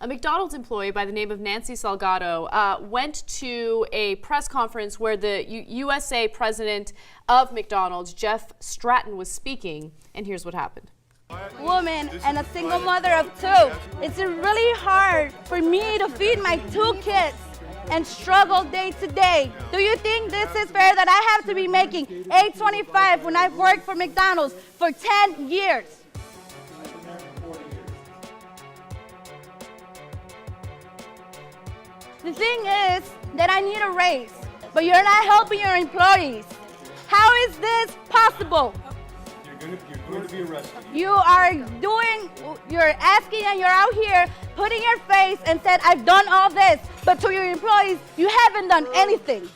A McDonald's employee by the name of Nancy Salgado went to a press conference where the USA president of McDonald's, Jeff Stratton, was speaking, and here's what happened. Woman and a single mother of two. It's really hard for me to feed my two kids and struggle day to day. Do you think this is fair that I have to be making $8.25 when I've worked for McDonald's for 10 years? The thing is that I need a raise, but you're not helping your employees. How is this possible? You're going to be arrested. You're asking and you're out here putting your face and said, I've done all this, but to your employees, you haven't done anything.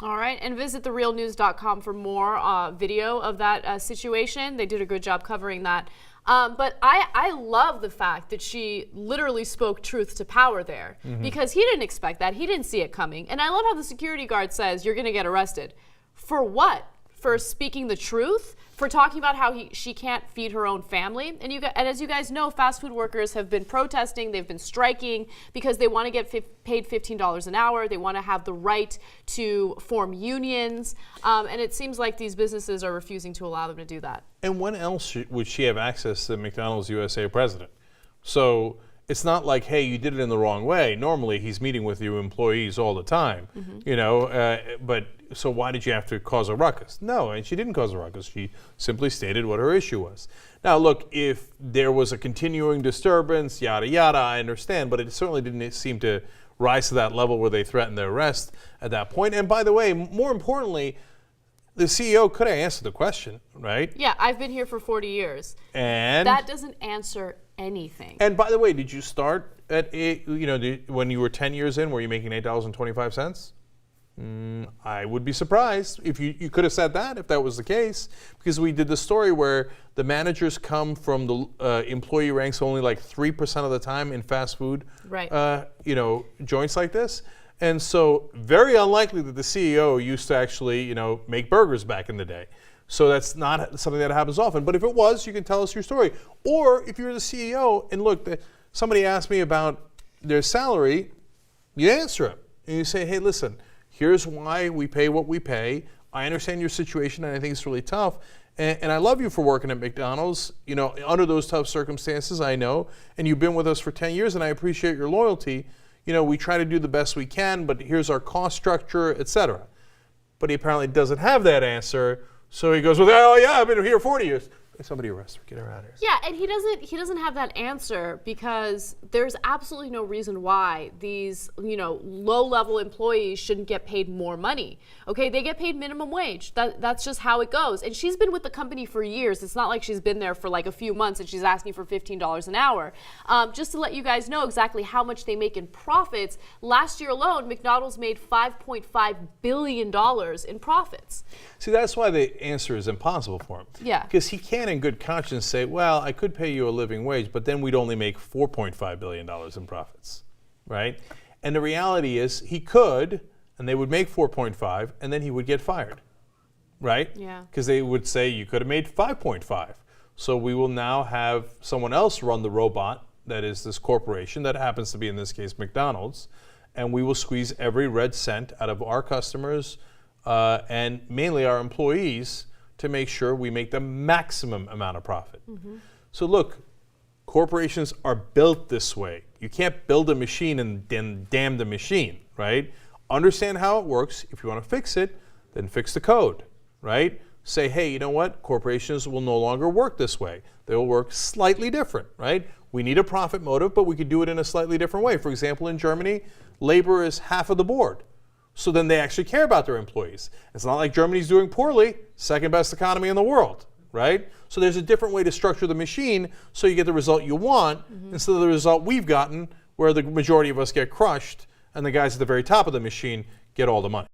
All right, and visit therealnews.com for more video of that situation. They did a good job covering that. But I love the fact that she literally spoke truth to power there, because he didn't expect that. He didn't see it coming. And I love how the security guard says, you're going to get arrested. For what? For speaking the truth? For talking about how she can't feed her own family? And as you guys know, fast food workers have been protesting, they've been striking because they want to get paid $15 an hour. They want to have the right to form unions. And it seems like these businesses are refusing to allow them to do that. And when else would she have access to McDonald's USA president? So it's not like, hey, you did it in the wrong way. Normally, he's meeting with your employees all the time, you know, but so why did you have to cause a ruckus? No, and she didn't cause a ruckus. She simply stated what her issue was. Now, look, if there was a continuing disturbance, yada, yada, I understand, but it certainly didn't seem to rise to that level where they threatened their arrest at that point. And by the way, more importantly, the CEO could have answered the question, right? Yeah, I've been here for 40 years. And that doesn't answer anything. And by the way, did you start at when you were 10 years in, were you making $8.25? I would be surprised if you could have said that if that was the case, because we did the story where the managers come from the employee ranks only like 3% of the time in fast food, right? Joints like this. And so very unlikely that the CEO used to actually, make burgers back in the day. So that's not something that happens often. But if it was, you can tell us your story. Or if you're the CEO and look, somebody asked me about their salary, you answer it. And you say, hey, listen, here's why we pay what we pay. I understand your situation and I think it's really tough. And I love you for working at McDonald's, under those tough circumstances, I know. And you've been with us for 10 years and I appreciate your loyalty. We try to do the best we can, but here's our cost structure, etc. But he apparently doesn't have that answer. So he goes, well, oh yeah, I've been here 40 years. Somebody arrest her, get her out of here. Yeah, and he doesn't have that answer because there's absolutely no reason why these, low-level employees shouldn't get paid more money. Okay, they get paid minimum wage. That's just how it goes. And she's been with the company for years. It's not like she's been there for like a few months and she's asking for $15 an hour. Just to let you guys know exactly how much they make in profits, last year alone, McDonald's made $5.5 billion in profits. See, that's why the answer is impossible for him. Yeah. Because he can't in good conscience say, well, I could pay you a living wage, but then we'd only make $4.5 billion in profits, right? And the reality is he could, and they would make 4.5, and then he would get fired, right? Yeah. Because they would say you could have made 5.5. So we will now have someone else run the robot, that is this corporation, that happens to be in this case McDonald's, and we will squeeze every red cent out of our customers and mainly our employees to make sure we make the maximum amount of profit. So look, corporations are built this way. You can't build a machine and then damn the machine, right? Understand how it works. If you want to fix it, then fix the code, right? Say, hey, you know what? Corporations will no longer work this way. They will work slightly different, right? We need a profit motive, but we could do it in a slightly different way. For example, in Germany, labor is half of the board. So then they actually care about their employees. It's not like Germany's doing poorly, second best economy in the world, right? So there's a different way to structure the machine so you get the result you want instead of the result we've gotten where the majority of us get crushed and the guys at the very top of the machine get all the money.